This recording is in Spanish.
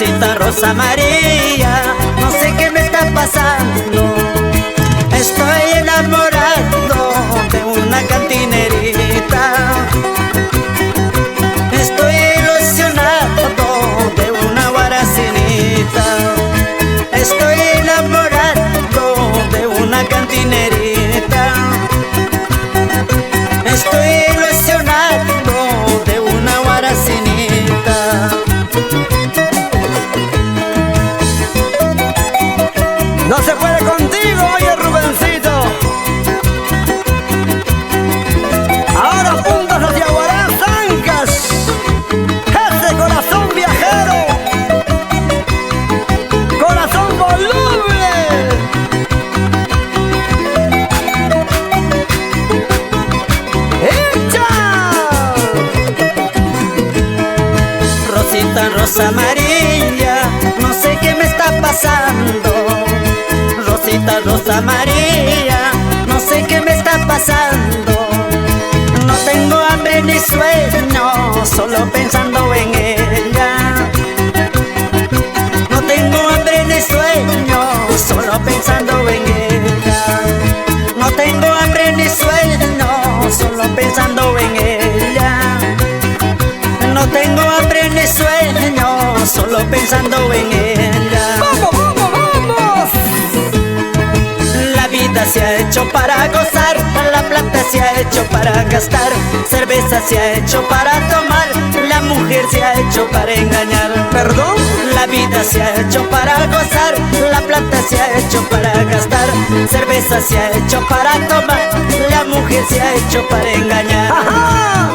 Rosita, Rosa María, no sé qué me está pasando. Estoy enamorado de una cantinerita. Estoy ilusionado de una guaracinita. Estoy enamorado de una cantinerita. Estoy ilusionado de una guaracinita. No se puede contigo, oye Rubencito. Ahora puntas hacia Guarán, Zancas. Ese corazón viajero, corazón voluble. ¡Echa! Rosita, Rosa María, no sé qué me está pasando. Rosita, Rosa María, no sé qué me está pasando. No tengo hambre ni sueño, solo pensando en ella. No tengo hambre ni sueño, solo pensando en ella. No tengo hambre ni sueño, solo pensando en ella. No tengo hambre ni sueño, solo pensando en ella. ¡Vamos, vamos, vamos! La vida se ha hecho para gozar, la plata se ha hecho para gastar, cerveza se ha hecho para tomar, la mujer se ha hecho para engañar. ¿Perdón? La vida se ha hecho para gozar, la plata se ha hecho para gastar, cerveza se ha hecho para tomar, la mujer se ha hecho para engañar. ¡Ajá!